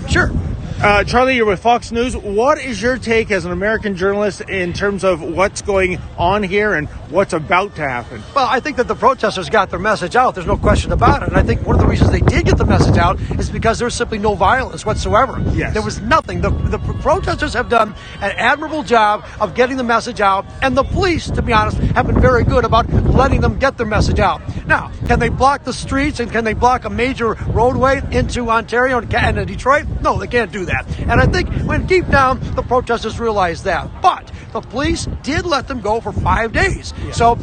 Sure. Charlie, you're with Fox News. What is your take as an American journalist in terms of what's going on here and what's about to happen? Well, I think that the protesters got their message out. There's no question about it. And I think one of the reasons they did get the message out is because there was simply no violence whatsoever. Yes. There was nothing. The protesters have done an admirable job of getting the message out. And the police, to be honest, have been very good about letting them get their message out. Now, can they block the streets and can they block a major roadway into Ontario and Detroit? No, they can't do that. And I think when deep down, the protesters realized that. But the police did let them go for 5 days. Yeah. So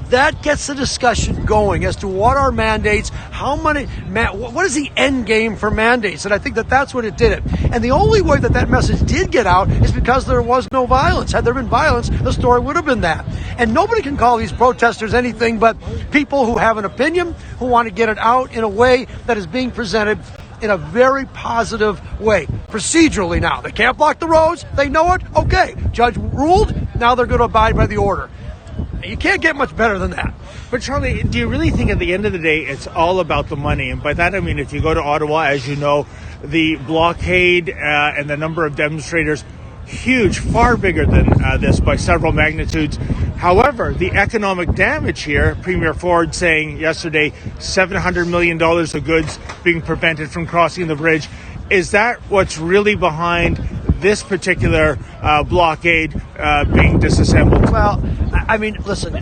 that gets the discussion going as to what are mandates, what is the end game for mandates? And I think that that's what it did it. And the only way that message did get out is because there was no violence. Had there been violence, the story would have been that. And nobody can call these protesters anything but people who have an opinion, who want to get it out in a way that is being presented in a very positive way. Procedurally now. They can't block the roads. They know it. Okay. Judge ruled. Now they're going to abide by the order. You can't get much better than that. But Charlie, do you really think at the end of the day it's all about the money? And by that I mean if you go to Ottawa, as you know, the blockade and the number of demonstrators, huge, far bigger than this by several magnitudes. However, the economic damage here, Premier Ford saying yesterday $700 million of goods being prevented from crossing the bridge. Is that what's really behind this particular blockade being disassembled? Well, I mean, listen,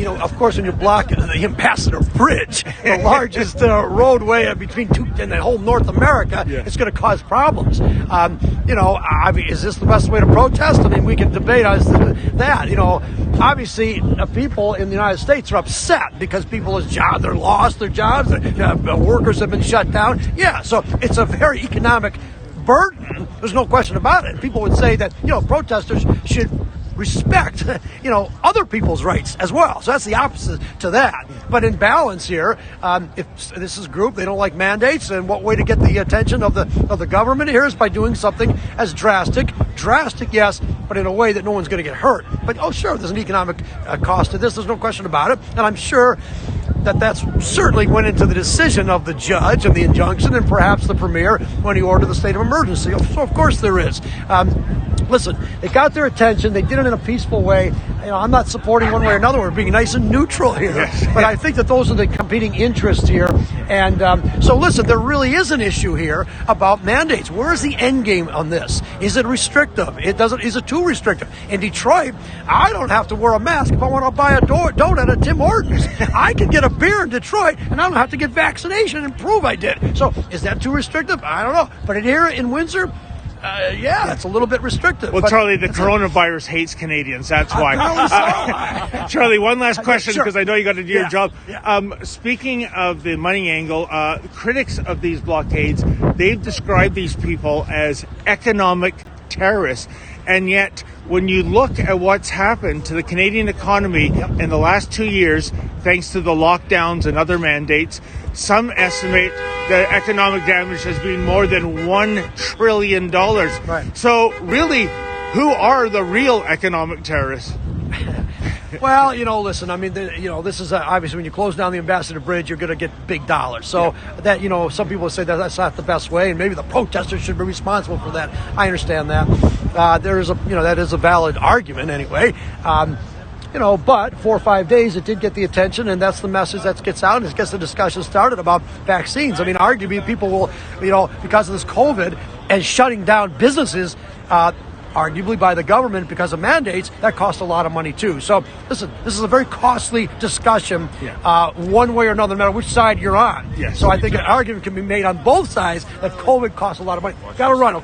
of course, when you block the Ambassador Bridge, the largest roadway between and the whole North America, yeah, it's going to cause problems. I mean, is this the best way to protest? I mean, we can debate as to that. Obviously, people in the United States are upset because people's jobs, they're lost their jobs, workers have been shut down. Yeah, so it's a very economic burden. There's no question about it. People would say that, protesters should respect, other people's rights as well. So that's the opposite to that. But in balance here, if this is a group, they don't like mandates, and what way to get the attention of the government here is by doing something as drastic, yes, but in a way that no one's going to get hurt. But, sure, there's an economic cost to this. There's no question about it. And I'm sure that's certainly went into the decision of the judge of the injunction and perhaps the premier when he ordered the state of emergency. So of course there is. Listen, they got their attention. They did it in a peaceful way. I'm not supporting one way or another. We're being nice and neutral here. Yes. But I think that those are the competing interests here. And so listen, there really is an issue here about mandates. Where is the end game on this? Is it restrictive? Is it too restrictive? In Detroit, I don't have to wear a mask if I want to buy a donut at Tim Hortons. I can get a beer in Detroit and I don't have to get vaccination and prove I did. So is that too restrictive? I don't know. But here in Windsor, yeah, it's a little bit restrictive. Well, Charlie, the coronavirus hates Canadians. That's why. Charlie, one last question, because I know you got to do your job. Yeah. Speaking of the money angle, critics of these blockades, they've described these people as economic terrorists. And yet, when you look at what's happened to the Canadian economy in the last 2 years, thanks to the lockdowns and other mandates, some estimate the economic damage has been more than $1 trillion. Right. So really, who are the real economic terrorists? Well, listen, I mean, this is obviously when you close down the Ambassador Bridge, you're going to get big dollars. So that, some people say that that's not the best way, and maybe the protesters should be responsible for that. I understand that. That is a valid argument anyway. But 4 or 5 days, it did get the attention, and that's the message that gets out, and it gets the discussion started about vaccines. I mean, arguably, people will, because of this COVID and shutting down businesses, arguably by the government because of mandates, that costs a lot of money too. So listen, this is a very costly discussion, one way or another, no matter which side you're on. Yes, so I think an argument can be made on both sides that COVID costs a lot of money. Got to run, okay?